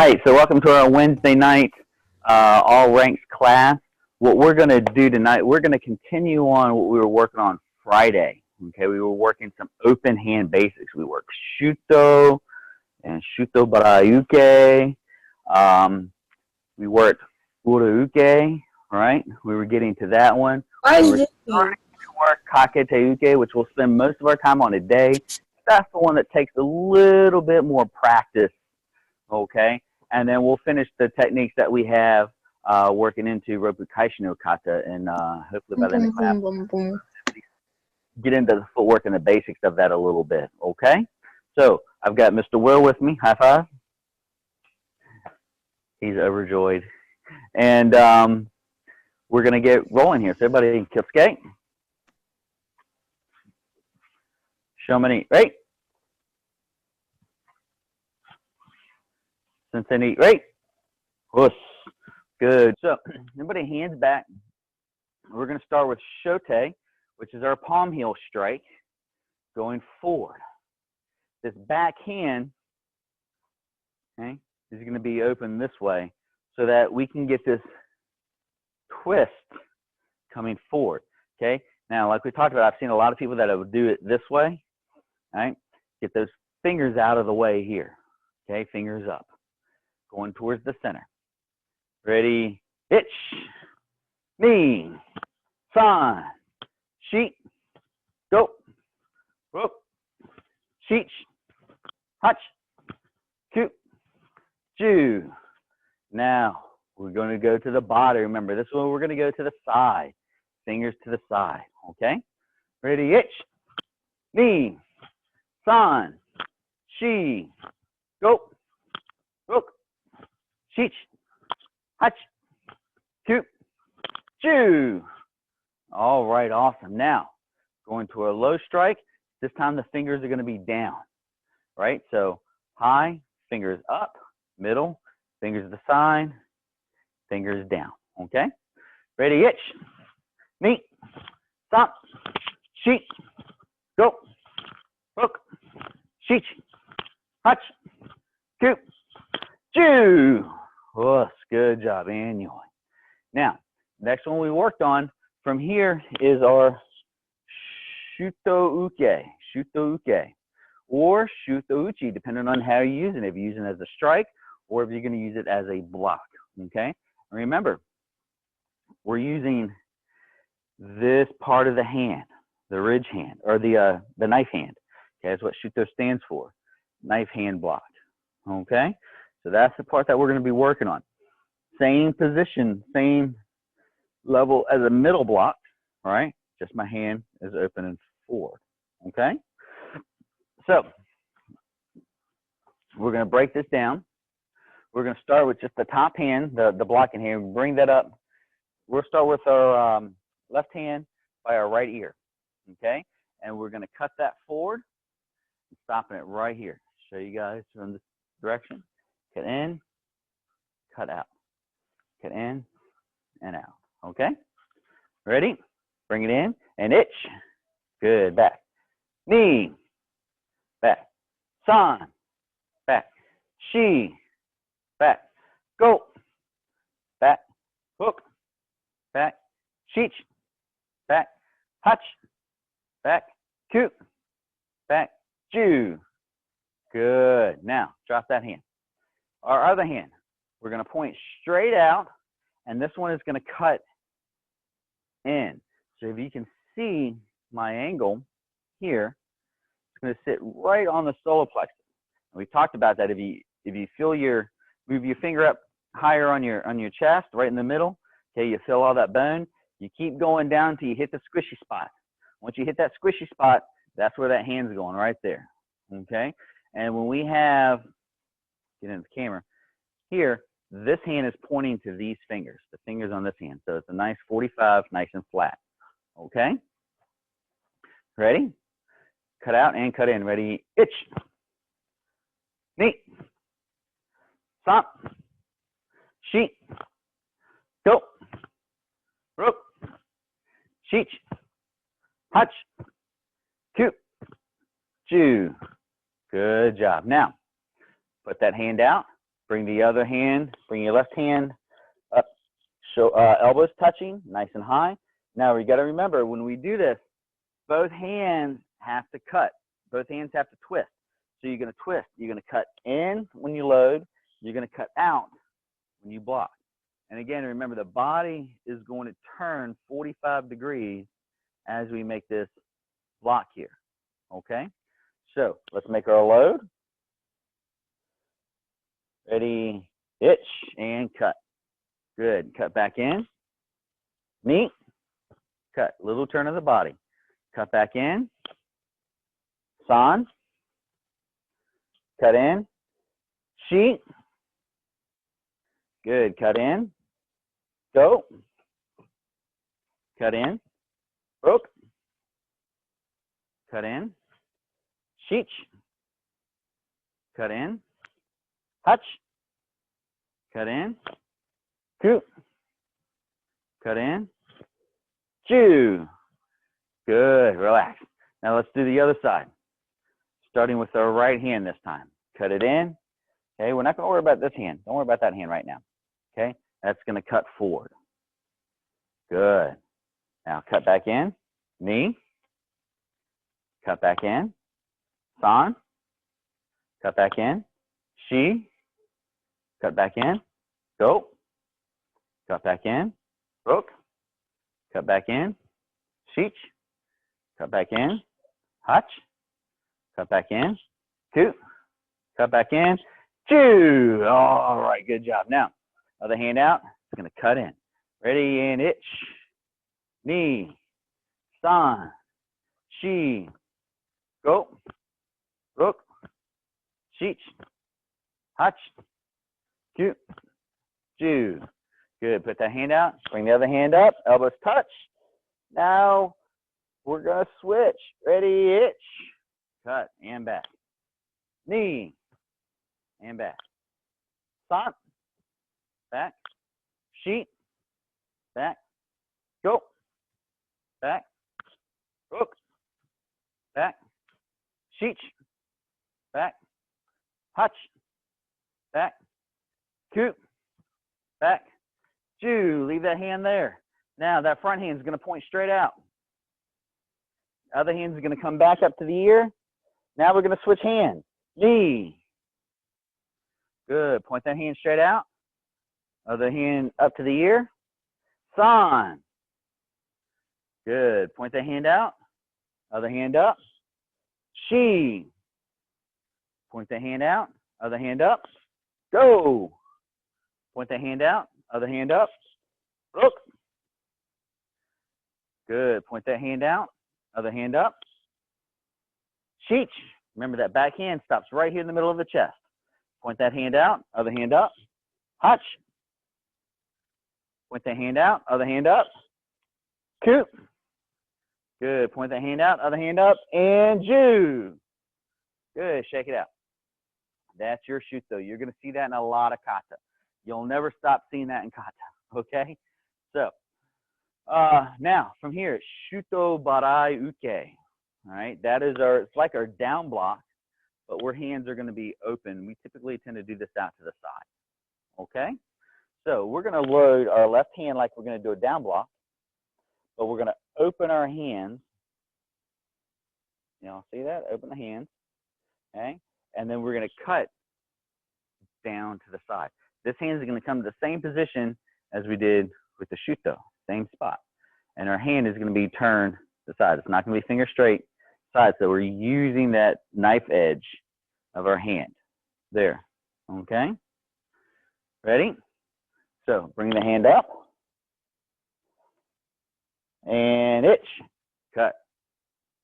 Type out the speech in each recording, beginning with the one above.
right, so welcome to our Wednesday night all ranks class. What we're going to do tonight, we're going to continue on what we were working on Friday. Okay, we were working some open hand basics. We worked Shuto and Shuto Barayuke. We worked Urauke, right? We were getting to that one. We were starting to work Kaketeuke, which we'll spend most of our time on today. That's the one that takes a little bit more practice, okay? And then we'll finish the techniques that we have working into Roppo Kaishu No Kata, and hopefully by the end of class, get into the footwork and the basics of that a little bit, okay? So I've got Mr. Will with me. High five. He's overjoyed. And we're going to get rolling here. So everybody, kill skate. Show me, right? Sensei neat, right? Whoosh. Good. So everybody hands back. We're going to start with Shotei, which is our palm heel strike, going forward. This back hand, okay, is going to be open this way so that we can get this twist coming forward, okay? Now, like we talked about, I've seen a lot of people that would do it this way, right? Get those fingers out of the way here, okay? Fingers up, going towards the center. Ready, itch, knee, san, sheet, go, rope, sheet, hutch, cute, ju. Now, we're going to go to the body. Remember, this one we're going to go to the side. Fingers to the side, okay? Ready, itch, knee, san, she, go, rope, sheet, hutch, cute, ju. All right, awesome. Now, going to a low strike. This time the fingers are going to be down, right? So high, fingers up, middle, fingers to the side, fingers down, okay? Ready, itch, knee, stop, sheet, go, hook, sheet, hutch, cute, ju. Whoosh, good job, annually. Now, next one we worked on from here is our Shito-Uke, or Shuto-Uchi, depending on how you're using it. If you're using it as a strike, or if you're going to use it as a block, okay? Remember, we're using this part of the hand, the ridge hand, or the knife hand. Okay, that's what Shuto stands for, knife hand block, okay? So that's the part that we're going to be working on. Same position, same level as a middle block, all right? Just my hand is open and forward, okay? So we're going to break this down. We're going to start with just the top hand, the blocking hand. Bring that up. We'll start with our left hand by our right ear, okay? And we're going to cut that forward, stopping it right here. Show you guys from this direction. Cut in, cut out. Cut in and out, okay? Ready? Bring it in and itch. Good, back. Knee, back. San, back. She, back. Go, back. Hook, back. Sheech, back. Hutch, back. Cute, back. Ju. Good. Now, drop that hand. Our other hand, we're going to point straight out, and this one is going to cut in. So if you can see my angle here, it's going to sit right on the solar plexus. And we talked about that. If you feel move your finger up higher on your chest, right in the middle, okay, you feel all that bone. You keep going down until you hit the squishy spot. Once you hit that squishy spot, that's where that hand's going, right there, okay? And when we have, get into the camera, here, this hand is pointing to these fingers, the fingers on this hand. So it's a nice 45, nice and flat, okay? Ready? Cut out and cut in. Ready? Itch. Knee. Stop. Sheet. Go. Rope. Sheet. Hutch. Cute. Ju. Good job. Now, put that hand out. Bring the other hand, bring your left hand up, elbows touching, nice and high. Now we got to remember when we do this, both hands have to cut. Both hands have to twist. So you're going to twist. You're going to cut in when you load. You're going to cut out when you block. And again, remember the body is going to turn 45 degrees as we make this block here. Okay? So let's make our load. Ready, itch, and cut. Good. Cut back in. Knee. Cut. Little turn of the body. Cut back in. San. Cut in. Sheet. Good. Cut in. Go. Cut in. Broke. Cut in. Sheech. Cut in. Hutch. Cut in. Coot. Cut in. Chew. Good. Relax. Now let's do the other side. Starting with our right hand this time. Cut it in. Okay, we're not going to worry about this hand. Don't worry about that hand right now. Okay, that's going to cut forward. Good. Now cut back in. Knee. Cut back in. San. Cut back in. Shi. Cut back in. Go. Cut back in. Broke. Cut back in. Sheech. Cut back in. Hutch. Cut back in. Coot. Cut back in. Chew. All right, good job. Now, other hand out. It's going to cut in. Ready and itch. Knee. San. Shi. Go. Broke. Sheech. Hutch. Coot. Chew. Good. Put that hand out. Bring the other hand up. Elbows touch. Now we're going to switch. Ready, itch. Cut and back. Knee. And back. San. Back. Sheet. Back. Go. Back. Broke. Back. Sheech. Back. Hutch. Back. Coot. Back. Chew. Leave that hand there. Now that front hand is going to point straight out. Other hand is going to come back up to the ear. Now we're going to switch hands. Knee. Good. Point that hand straight out. Other hand up to the ear. San. Good. Point that hand out. Other hand up. Shi. Point that hand out. Other hand up. Go. Point that hand out. Other hand up. Look. Good. Point that hand out. Other hand up. Sheech. Remember that back hand stops right here in the middle of the chest. Point that hand out. Other hand up. Hutch. Point that hand out. Other hand up. Coot. Good. Point that hand out. Other hand up. And Jew. Good. Shake it out. That's your Shuto. You're going to see that in a lot of kata. You'll never stop seeing that in kata. Okay? So, now from here, Shuto Barai Uke. All right? That is it's like our down block, but where hands are going to be open. We typically tend to do this out to the side. Okay? So we're going to load our left hand like we're going to do a down block, but we're going to open our hands. You know, see that? Open the hands. Okay? And then we're going to cut down to the side. This hand is going to come to the same position as we did with the Shuto, same spot. And our hand is going to be turned to the side. It's not going to be finger straight side. So we're using that knife edge of our hand. There. Okay? Ready? So bring the hand up. And itch. Cut.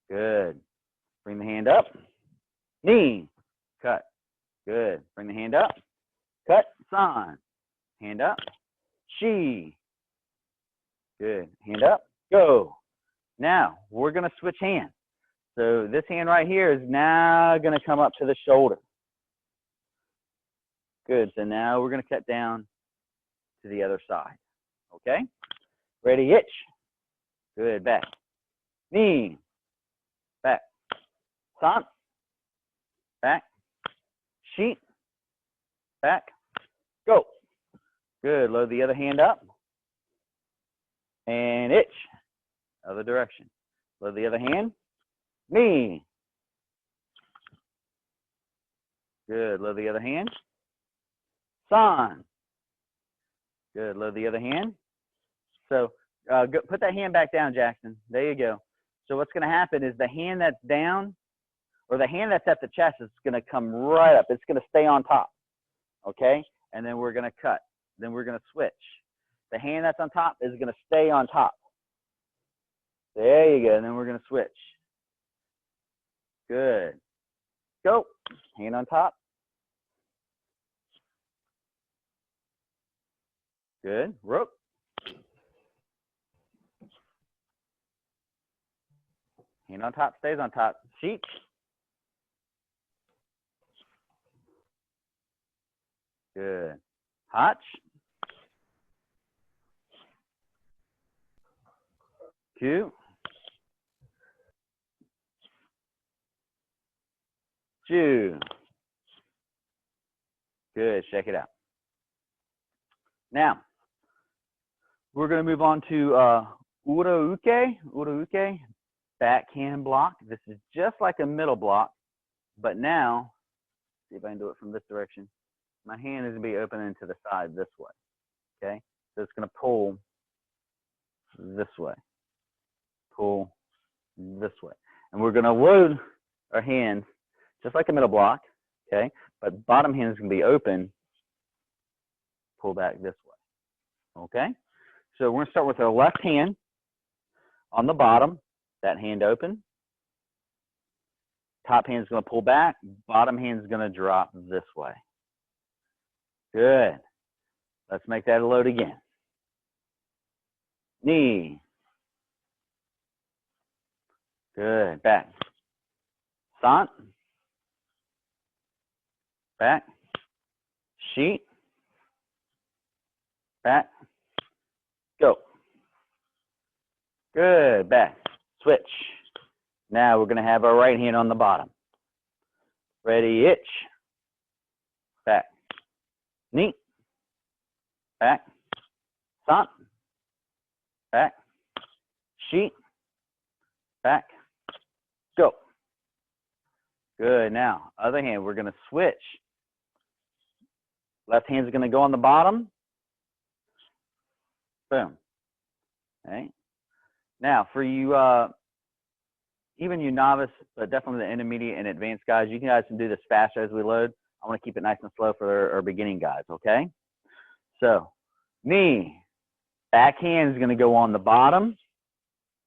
Good. Bring the hand up. Knee. Cut. Good. Bring the hand up. Cut. San. Hand up. Shi. Good. Hand up. Go. Now, we're going to switch hands. So this hand right here is now going to come up to the shoulder. Good. So now we're going to cut down to the other side. Okay? Ready, itch. Good. Back. Knee. Back. San. Back. Sheet. Back. Go. Good. Load the other hand up. And itch. Other direction. Load the other hand. Knee. Good. Load the other hand. San. Good. Load the other hand. So put that hand back down, Jackson. There you go. So what's going to happen is the hand that's down, or the hand that's at the chest, is going to come right up. It's going to stay on top. Okay? And then we're going to cut. Then we're going to switch. The hand that's on top is going to stay on top. There you go. And then we're going to switch. Good. Go. Hand on top. Good. Rope. Hand on top stays on top. Sheet. Good. Hotch. Q. Ju. Good. Check it out. Now, we're going to move on to Uro Uke. Uro Uke, backhand block. This is just like a middle block, but now, see if I can do it from this direction. My hand is going to be opening to the side this way. Okay? So it's going to pull this way. Pull this way. And we're going to load our hands just like a middle block. Okay? But bottom hand is going to be open. Pull back this way. Okay? So we're going to start with our left hand on the bottom. That hand open. Top hand is going to pull back. Bottom hand is going to drop this way. Good. Let's make that a load again. Knee. Good. Back. Sant. Back. Sheet. Back. Go. Good. Back. Switch. Now we're going to have our right hand on the bottom. Ready, itch. Back. Knee. Back. Sant. Back. Sheet. Back. Go. Good. Now, other hand, we're going to switch. Left hand's going to go on the bottom. Boom. Okay. Now, for you, even you novice, but definitely the intermediate and advanced guys, you guys can do this faster as we load. I want to keep it nice and slow for our beginning guys, okay? So, knee, back hand is going to go on the bottom.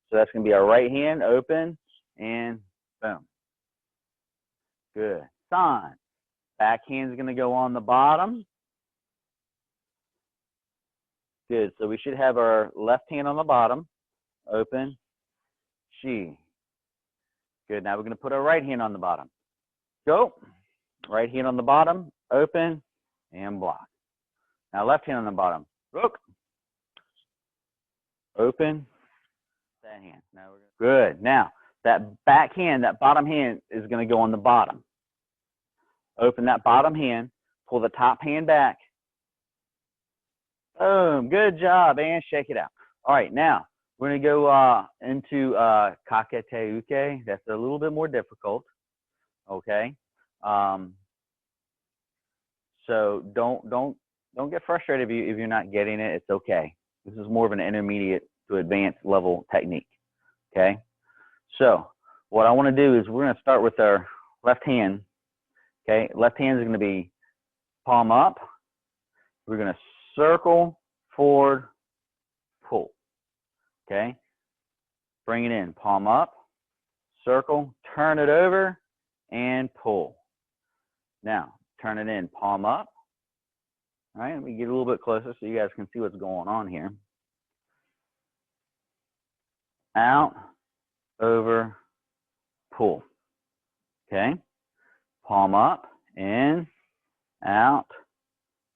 So that's going to be our right hand, open, and boom. Good. San, back hand is going to go on the bottom. Good. So we should have our left hand on the bottom, open, she. Good. Now we're going to put our right hand on the bottom. Go. Right hand on the bottom, open, and block. Now left hand on the bottom. Rook. Open. That hand. Now we're gonna... Good. Now that back hand, that bottom hand is going to go on the bottom. Open that bottom hand. Pull the top hand back. Boom. Good job. And shake it out. All right. Now we're going to go into Kakete Uke. That's a little bit more difficult. Okay. So don't get frustrated if you're not getting it. It's okay. This is more of an intermediate to advanced level technique. Okay. So what I want to do is we're going to start with our left hand. Okay. Left hand is going to be palm up. We're going to circle, forward, pull. Okay. Bring it in. Palm up, circle, turn it over, and pull. Now, turn it in. Palm up. All right. Let me get a little bit closer so you guys can see what's going on here. Out, over, pull. Okay. Palm up, in, out,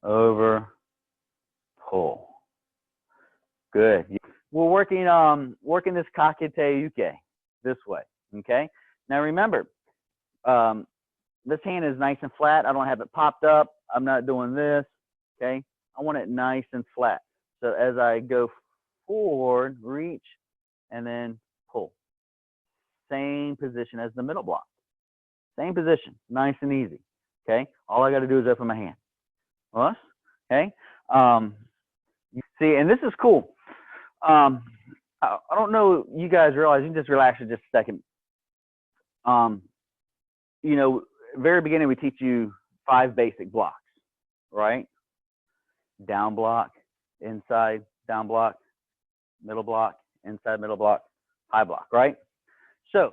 over, pull. Good. We're working this Kakete Uke this way. Okay. Now remember, this hand is nice and flat. I don't have it popped up. I'm not doing this. okay? I want it nice and flat. So as I go forward, reach, and then pull. Same position as the middle block. Same position, nice and easy, okay? All I got to do is open my hand. Okay? You see, and this is cool. I don't know, you guys realize, you can just relax for just a second. You know, very beginning we teach you 5 basic blocks, right? Down block, inside, down block, middle block, inside, middle block, high block, right? So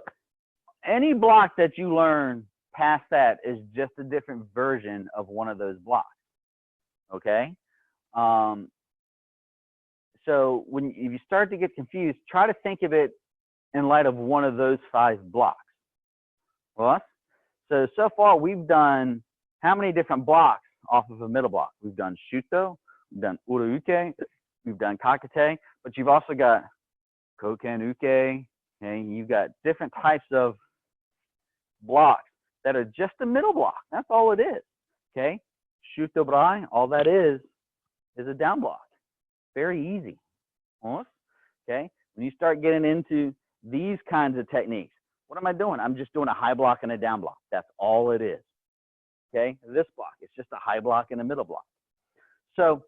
any block that you learn past that is just a different version of one of those blocks, okay? So if you start to get confused, try to think of it in light of one of those 5 blocks. Well, so far we've done how many different blocks off of a middle block? We've done Shuto, we've done Uchi, we've done Kakate, but you've also got Koken Uke, okay? You've got different types of blocks that are just a middle block. That's all it is, okay? Shuto Brai, all that is a down block. Very easy, okay? When you start getting into these kinds of techniques, what am I doing? I'm just doing a high block and a down block. That's all it is, okay? This block, it's just a high block and a middle block. So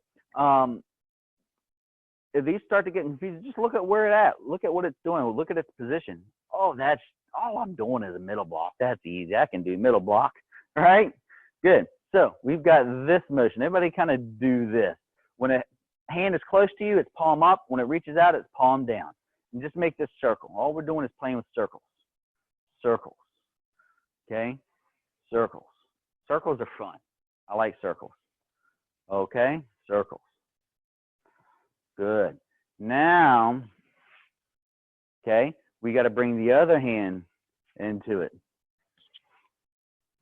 if these start to get confused, just look at where it's at. Look at what it's doing. Look at its position. Oh, that's all I'm doing is a middle block. That's easy. I can do middle block, right? Good. So we've got this motion. Everybody kind of do this. When a hand is close to you, it's palm up. When it reaches out, it's palm down. And just make this circle. All we're doing is playing with circles. Circles. Okay? Circles. Circles are fun. I like circles. Okay? Circles. Good. Now, okay, we got to bring the other hand into it.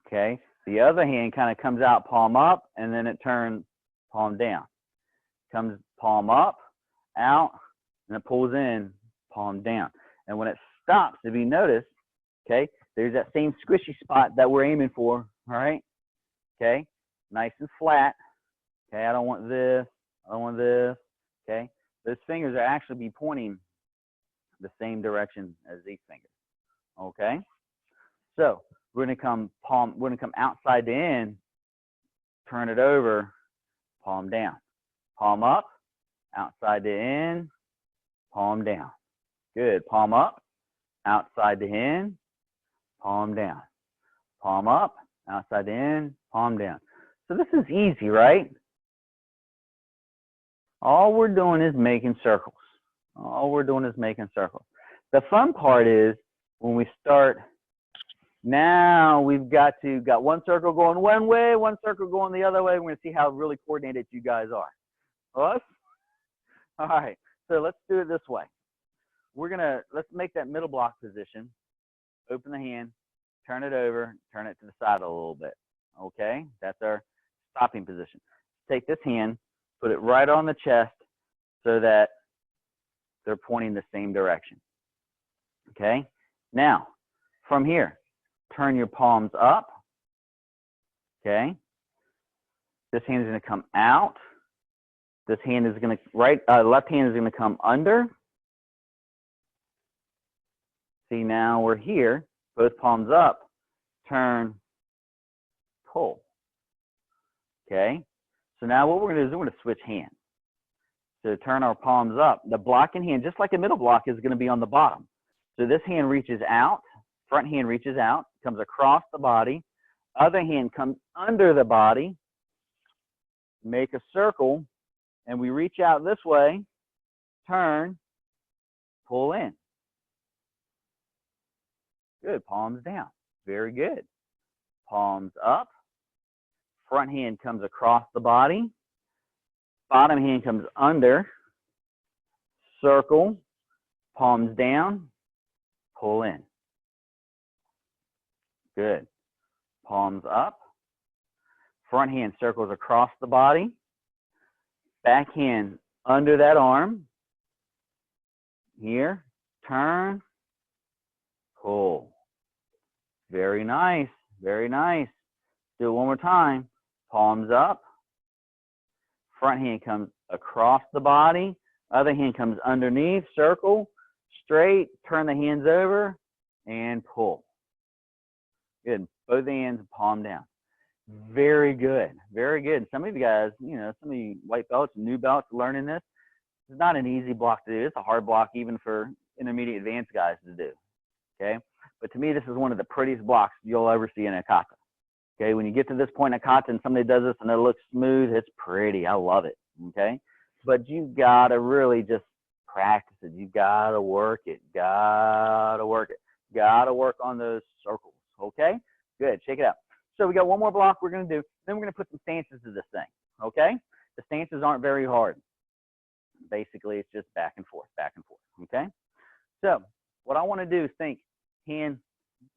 Okay? The other hand kind of comes out palm up, and then it turns palm down. Comes palm up, out, and it pulls in, palm down. And when it stops, if you notice, okay, there's that same squishy spot that we're aiming for, all right? Okay, nice and flat. Okay, I don't want this, I don't want this, okay? Those fingers are actually be pointing the same direction as these fingers, okay? So we're gonna come outside to in, turn it over, palm down. Palm up, outside to in, palm down. Good. Palm up, outside to in, palm down. Palm up, outside to in, palm down. So this is easy, right? All we're doing is making circles. All we're doing is making circles. The fun part is when we start, now we've got one circle going one way, one circle going the other way. We're going to see how really coordinated you guys are. Us? All right, so let's do it this way. Let's make that middle block position, open the hand, turn it over, turn it to the side a little bit, okay? That's our stopping position. Take this hand, put it right on the chest so that they're pointing the same direction, okay? Now, from here, turn your palms up, okay? This hand is gonna come out. This hand is going to, left hand is going to come under. See, now we're here, both palms up, turn, pull. Okay? So now what we're going to do is we're going to switch hands. So turn our palms up. The blocking hand, just like a middle block, is going to be on the bottom. So this hand reaches out, front hand reaches out, comes across the body. Other hand comes under the body. Make a circle. And we reach out this way, turn, pull in. Good, palms down. Very good. Palms up. Front hand comes across the body. Bottom hand comes under. Circle, palms down, pull in. Good. Palms up. Front hand circles across the body. Back hand under that arm. Here, turn, pull. Very nice, very nice. Do it one more time. Palms up, Front hand comes across the body. Other hand comes underneath, circle, straight, turn the hands over, and pull. Good. Both hands palm down. Very good. Very good. Some of you guys, you know, some of you white belts, new belts learning this, it's not an easy block to do. It's a hard block even for intermediate advanced guys to do. Okay. But to me, this is one of the prettiest blocks you'll ever see in a kata. Okay. When you get to this point in a kata and somebody does this and it looks smooth, it's pretty. I love it. Okay. But you gotta really just practice it. You gotta work it. Gotta work it. Gotta work on those circles. Okay. Good. Check it out. So we got one more block we're going to do. Then we're going to put some stances to this thing. Okay. The stances aren't very hard. Basically, it's just back and forth, back and forth. Okay. So what I want to do is think hand,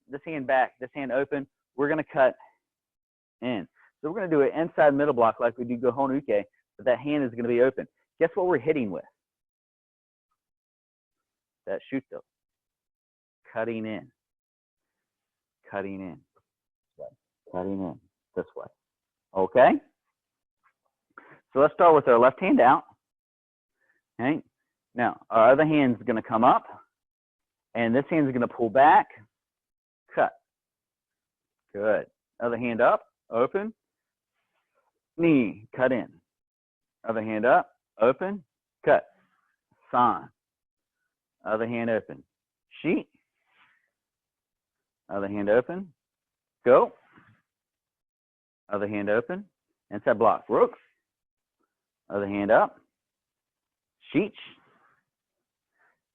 this hand back, this hand open. We're going to cut in. So we're going to do an inside middle block like we do Gohon Uke, but that hand is going to be open. Guess what we're hitting with? That Shuto. Cutting in. Cutting in. Cutting in this way. Okay. So let's start with our left hand out. Okay. Now our other hand's going to come up, and this hand's going to pull back. Cut. Good. Other hand up. Open. Knee. Cut in. Other hand up. Open. Cut. San. Other hand open. Sheet. Other hand open. Go. Other hand open. Inside block. Rook. Other hand up. Sheech.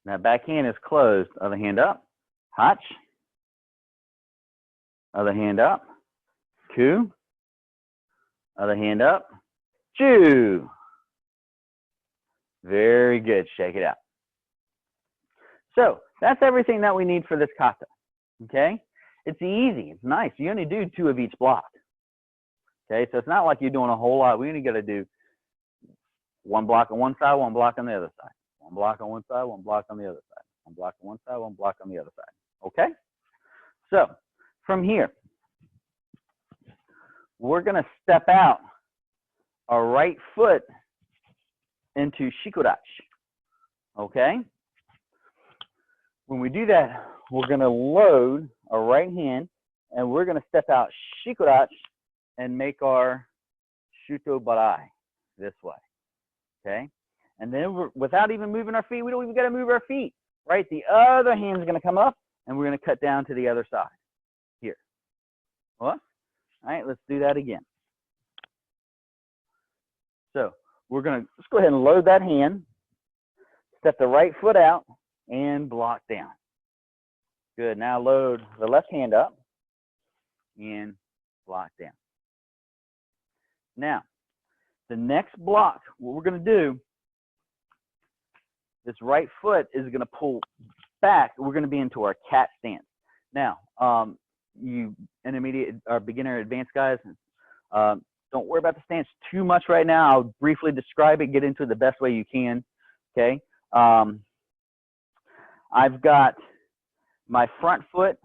Now back hand is closed. Other hand up. Hotch. Other hand up. Ku. Other hand up. Chu. Very good. Shake it out. So that's everything that we need for this kata. Okay. It's easy. It's nice. You only do 2 of each block. Okay, so it's not like you're doing a whole lot. We only got to do 1 block on one side, 1 block on the other side. 1 block on one side, 1 block on the other side. 1 block on one side, 1 block on the other side. Okay? So from here, we're going to step out our right foot into Shikodachi. Okay? When we do that, we're going to load our right hand, and we're going to step out Shikodachi and make our Shuto Barai this way. Okay? And then without even moving our feet, we don't even got to move our feet. Right? The other hand's going to come up, and we're going to cut down to the other side. Here. What? All right, let's do that again. So we're going to let's go ahead and load that hand, step the right foot out, and block down. Good. Now load the left hand up and block down. Now, the next block, what we're going to do, this right foot is going to pull back. We're going to be into our cat stance. Now, you intermediate or beginner advanced guys, don't worry about the stance too much right now. I'll briefly describe it, get into it the best way you can. Okay. I've got my front foot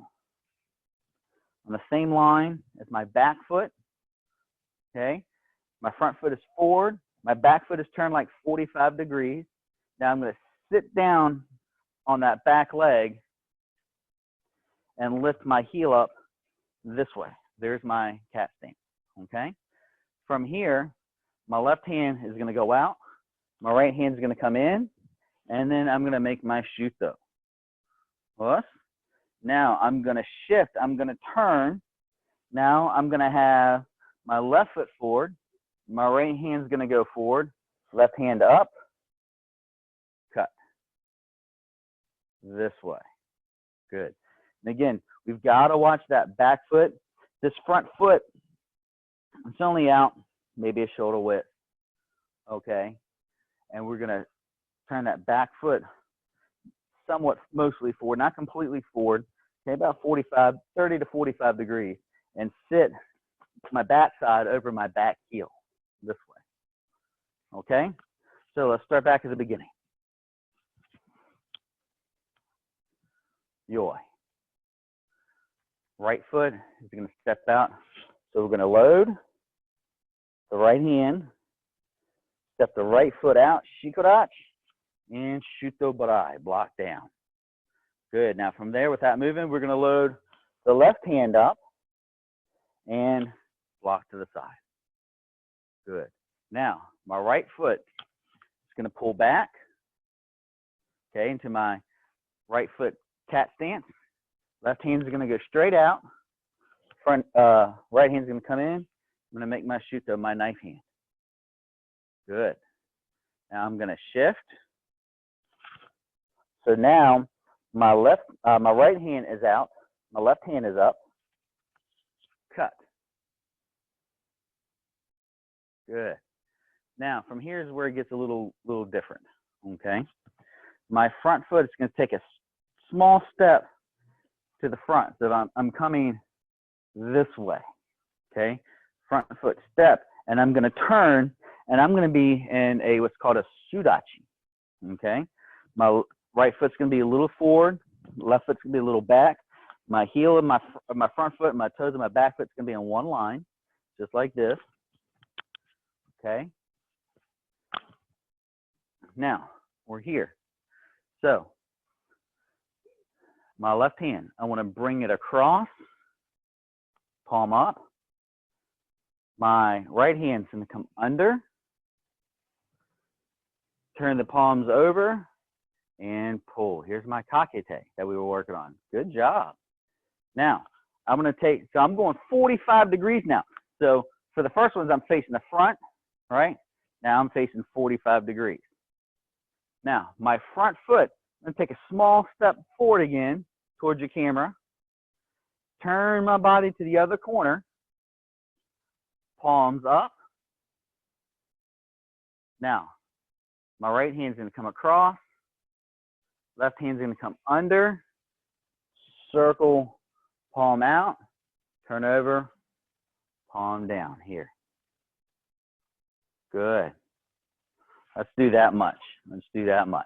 on the same line as my back foot. Okay. My front foot is forward. My back foot is turned like 45 degrees. Now I'm going to sit down on that back leg and lift my heel up this way. There's my cat stance. Okay. From here, my left hand is going to go out. My right hand is going to come in. And then I'm going to make my Shuto. Plus. Now I'm going to shift. I'm going to turn. Now I'm going to have my left foot forward. My right hand is going to go forward. Left hand up. Cut. This way. Good. And again, we've got to watch that back foot. This front foot, it's only out maybe a shoulder width. Okay. And we're going to turn that back foot somewhat mostly forward, not completely forward. Okay, about 30 to 45 degrees, and sit my back side over my back heel this way. Okay, so let's start back at the beginning. Yoi. Right foot is going to step out. So we're going to load the right hand, Step the right foot out, shikodachi, and shuto-barai, block down. Good. Now from there, without moving, we're going to load the left hand up and block to the side. Good. Now, my right foot is going to pull back, okay, into my right foot cat stance. Left hand is going to go straight out. Front, right hand is going to come in. I'm going to make my shuto my knife hand. Good. Now I'm going to shift. So now my right hand is out. My left hand is up. Cut. Good. Now from here is where it gets a little different. Okay. My front foot is going to take a small step to the front. So I'm coming this way. Okay. Front foot step, and I'm going to turn, and I'm going to be in a what's called a sudachi. Okay. My right foot's going to be a little forward. Left foot's going to be a little back. My heel of my front foot and my toes of my back foot's going to be in one line, just like this. Okay. Now we're here. So my left hand, I want to bring it across, palm up. My right hand's going to come under. Turn the palms over and pull. Here's my kakete that we were working on. Good job. Now, I'm going to take, so I'm going 45 degrees now. So for the first ones, I'm facing the front, right? Now I'm facing 45 degrees. Now, my front foot, I'm going to take a small step forward again towards your camera. Turn my body to the other corner. Palms up. Now, my right hand's going to come across. Left hand's going to come under. Circle, palm out. Turn over, palm down here. Good. Let's do that much. Let's do that much.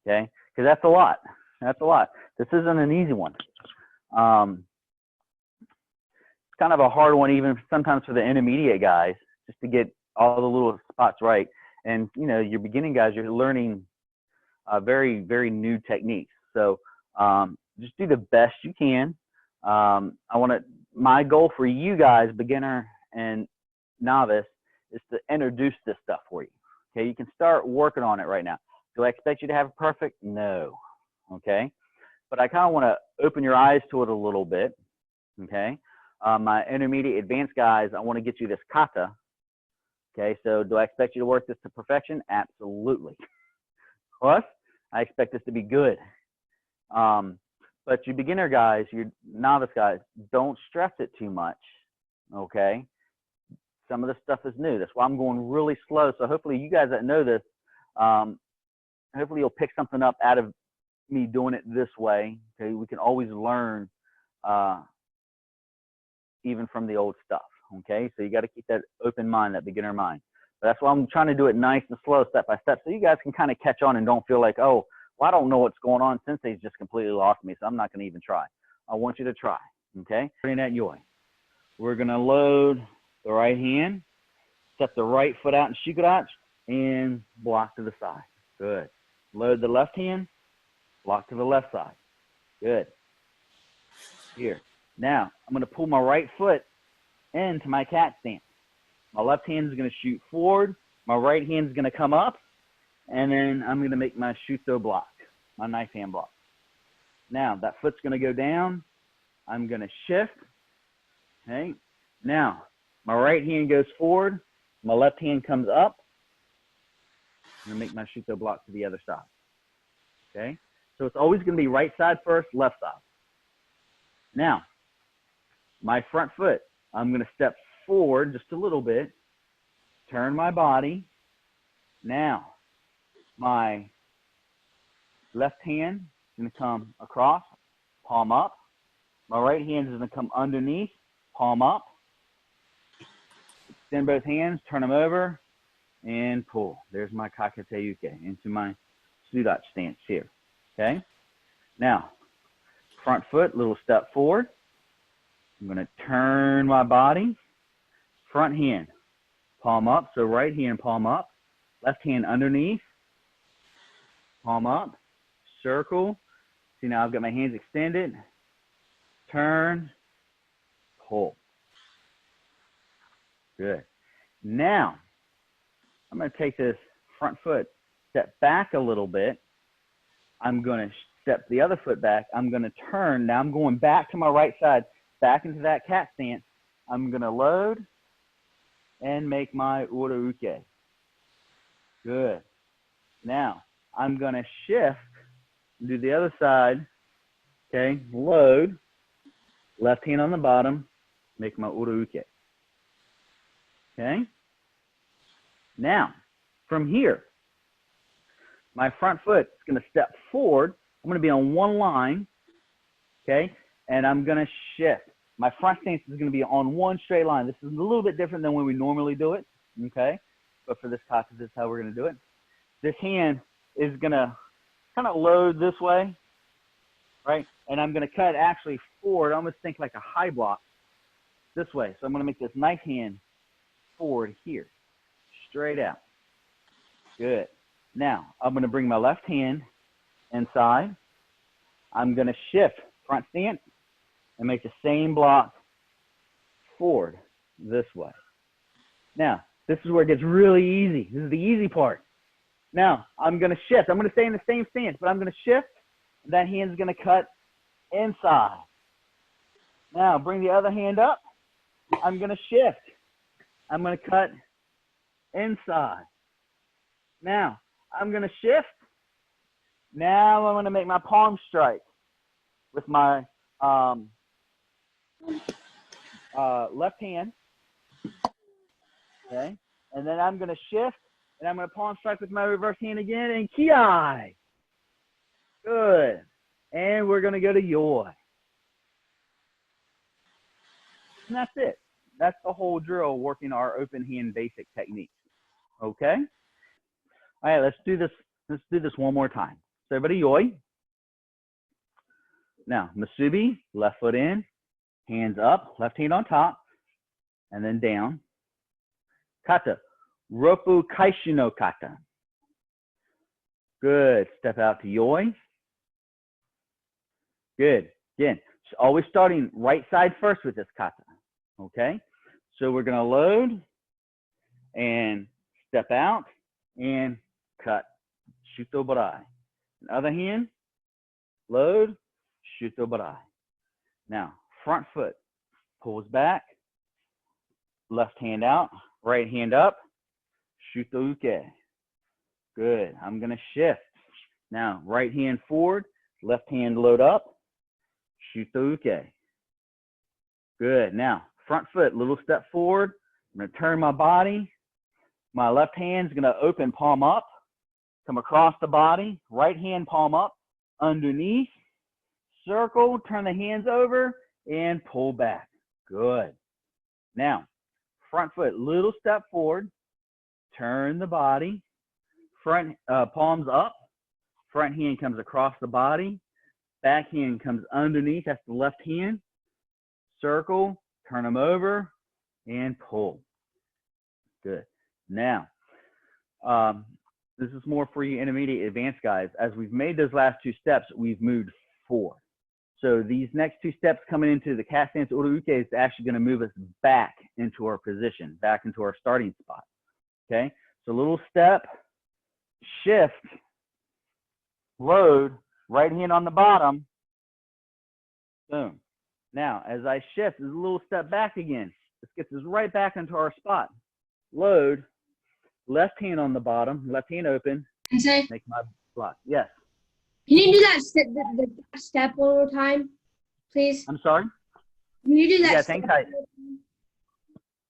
Okay? Because that's a lot. That's a lot. This isn't an easy one. It's kind of a hard one, even sometimes for the intermediate guys, just to get all the little spots right. And, you know, your beginning guys, you're learning very, very new techniques. So just do the best you can. My goal for you guys, beginner and novice, is to introduce this stuff for you. Okay, you can start working on it right now. Do I expect you to have it perfect? No. Okay, but I kind of want to open your eyes to it a little bit. Okay, my intermediate advanced guys, I want to get you this kata. Okay, so do I expect you to work this to perfection? Absolutely. Plus, I expect this to be good. But you beginner guys, you novice guys, don't stress it too much. Okay, some of this stuff is new. That's why I'm going really slow. So hopefully you guys that know this, hopefully you'll pick something up out of me doing it this way. Okay, we can always learn even from the old stuff. Okay, so you got to keep that open mind, that beginner mind. But that's why I'm trying to do it nice and slow, step by step, so you guys can kind of catch on and don't feel like, oh, well, I don't know what's going on. Sensei's just completely lost me, so I'm not going to even try. I want you to try. Okay, putting that yoi. We're going to load the right hand, step the right foot out in shikodachi, and block to the side. Good. Load the left hand, block to the left side. Good. Here. Now, I'm going to pull my right foot into my cat stance. My left hand is going to shoot forward. My right hand is going to come up. And then I'm going to make my shuto block, my knife hand block. Now, that foot's going to go down. I'm going to shift. Okay. Now, my right hand goes forward. My left hand comes up. I'm going to make my shuto block to the other side. Okay. So it's always going to be right side first, left side. Now, my front foot, I'm going to step forward just a little bit, turn my body. Now, my left hand is going to come across, palm up. My right hand is going to come underneath, palm up. Extend both hands, turn them over, and pull. There's my kakete uke into my sudachi stance here. Okay? Now, front foot, little step forward. I'm going to turn my body. Front hand, palm up. So right hand, palm up. left hand underneath, palm up, circle. See, now I've got my hands extended, turn, pull. Good. Now, I'm going to take this front foot, step back a little bit. I'm going to step the other foot back. I'm going to turn. Now I'm going back to my right side, back into that cat stance. I'm going to load and make my ura uke. Good. Now, I'm going to shift, do the other side. Okay, load, left hand on the bottom, make my ura uke. Okay. Now, from here, my front foot is going to step forward. I'm going to be on one line, okay, and I'm going to shift. My front stance is going to be on one straight line. This is a little bit different than when we normally do it, okay, but for this kata, this is how we're going to do it. This hand is going to kind of load this way, right, and I'm going to cut actually forward. I almost think like a high block this way. So I'm going to make this nice hand forward here, straight out. Good. Now, I'm going to bring my left hand inside. I'm going to shift front stance and make the same block forward this way. Now, this is where it gets really easy. This is the easy part. Now, I'm going to shift. I'm going to stay in the same stance, but I'm going to shift. That hand's going to cut inside. Now, bring the other hand up. I'm going to shift. I'm going to cut inside. Now, I'm going to shift. Now I'm going to make my palm strike with my left hand. Okay. And then I'm going to shift, and I'm going to palm strike with my reverse hand again, and kiai. Good. And we're going to go to yoi. And that's it. That's the whole drill, working our open hand basic techniques. Okay? All right, let's do this. Let's do this one more time. So everybody, yoi. Now, musubi, left foot in, hands up, left hand on top, and then down. Kata, Roppo Kaishu No Kata. Good. Step out to yoi. Good. Again, always starting right side first with this kata. Okay? So we're going to load and step out and cut. Shuto-Barai. Other hand, load, Shuto-Barai. Now, front foot pulls back, left hand out, right hand up, Shuto-Uke. Good. I'm going to shift. Now, right hand forward, left hand load up, Shuto-Uke. Good. Now, front foot, little step forward. I'm going to turn my body. My left hand's going to open palm up, come across the body, right hand palm up, underneath, circle, turn the hands over, and pull back. Good. Now, front foot, little step forward, turn the body, front palms up, front hand comes across the body, back hand comes underneath, that's the left hand, circle, turn them over, and pull. Good. Now, this is more for you intermediate advanced guys. As we've made those last two steps, we've moved forward. So these next two steps coming into the cat stance ura uke is actually going to move us back into our position, back into our starting spot. Okay, so little step, shift, load, right hand on the bottom, boom. Now, as I shift, there's a little step back again. This gets us right back into our spot. Load, left hand on the bottom, left hand open, Sensei, make my block. Yes. can you do that step one more time, please? I'm sorry? Can you do that? Yeah, hang tight.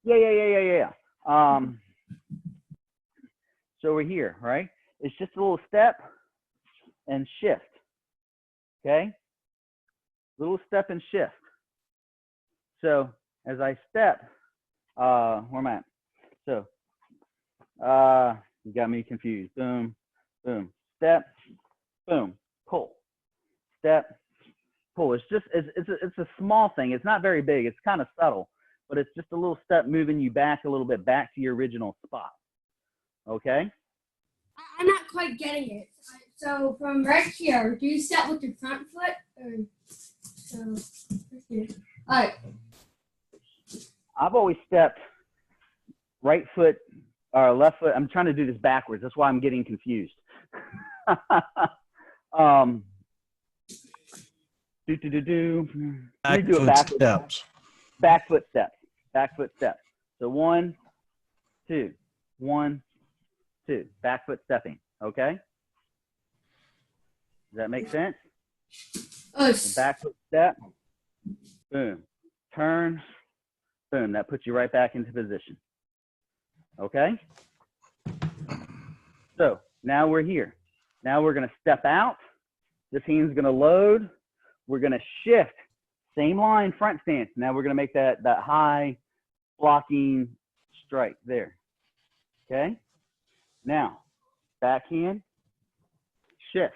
Yeah. So we're here, right? It's just a little step and shift. Okay? Little step and shift. So as I step, where am I at? So you got me confused. Boom, boom, step, boom, pull, step, pull. It's just it's a small thing. It's not very big. It's kind of subtle, but it's just a little step moving you back a little bit back to your original spot. Okay. I'm not quite getting it. So from right here, do you step with your front foot? So, here. All right. I've always stepped right foot or left foot. I'm trying to do this backwards. That's why I'm getting confused. Let me do it backwards. Steps. Back foot steps. Back foot steps. So 1, 2, 1, 2. Back foot stepping. Okay. Does that make sense? So back foot step. Boom. Turn. Boom. That puts you right back into position. Okay. So now we're here. Now we're going to step out. This hand's going to load. We're going to shift. Same line, front stance. Now we're going to make that high blocking strike there. Okay. Now, backhand, shift.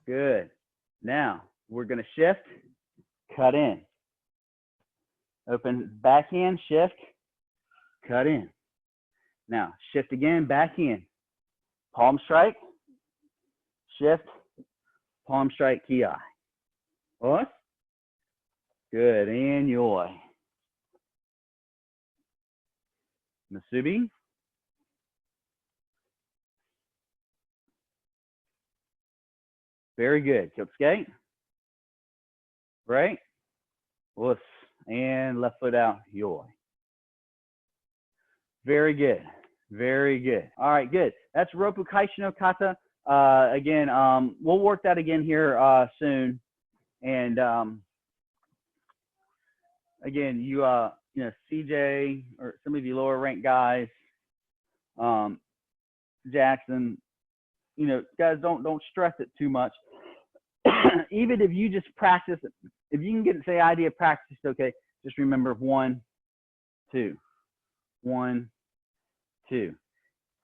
Good. Now we're going to shift, cut in. Open backhand, shift, cut in. Now shift again, backhand. Palm strike, shift, palm strike, ki. What? Good, and yoi. Masubi. Very good. Kyotsuke. Right. Wuss. And left foot out, yoi. Very good. Very good. All right, good. That's Roppo Kaishu No Kata. Again, we'll work that again here soon. And again, you know, CJ or some of you lower ranked guys, Jackson, you know, guys, don't stress it too much. Even if you just practice, if you can get the idea of practice, okay, just remember 1, 2, 1, 2.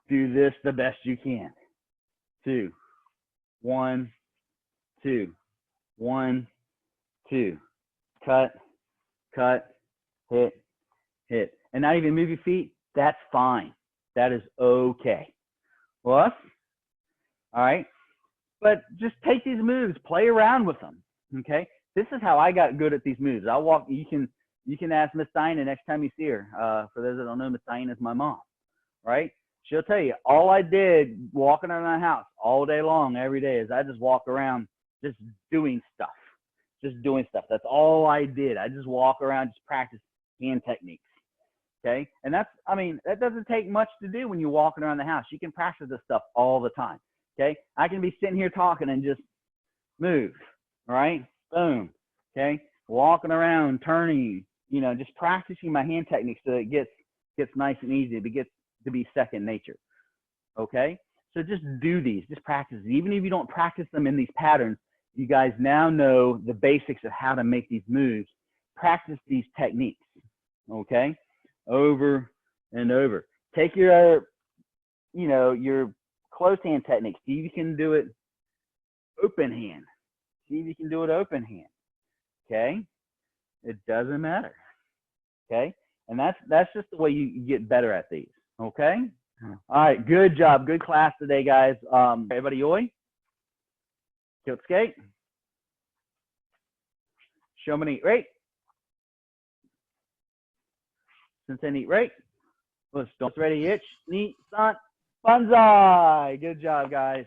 Do this the best you can. 2, 1, 2, 1, 2. Cut, hit, hit. And not even move your feet, that's fine. That is okay. Well, all right. But just take these moves, play around with them. Okay. This is how I got good at these moves. I'll walk. You can ask Miss Diana next time you see her. For those that don't know, Miss Diana is my mom, right? She'll tell you all I did walking around the house all day long, every day, is I just walk around just doing stuff. Just doing stuff. That's all I did. I just walk around, just practice hand techniques. Okay. And that's, I mean, that doesn't take much to do when you're walking around the house. You can practice this stuff all the time. Okay. I can be sitting here talking and just move. All right. Boom. Okay. Walking around, turning, you know, just practicing my hand techniques so it gets nice and easy. It gets to be second nature. Okay. So just do these, just practice. Even if you don't practice them in these patterns, you guys now know the basics of how to make these moves. Practice these techniques. Okay. Over and over. Take your, you know, your closed hand techniques. See if you can do it open hand. See if you can do it open hand. Okay. It doesn't matter. Okay. And that's just the way you get better at these. Okay. All right. Good job. Good class today, guys. Everybody, yoi. Kyotsuke. Show me eat right. Sensei eat right. Let's don't ready itch. Neat san. Banzai. Good job, guys.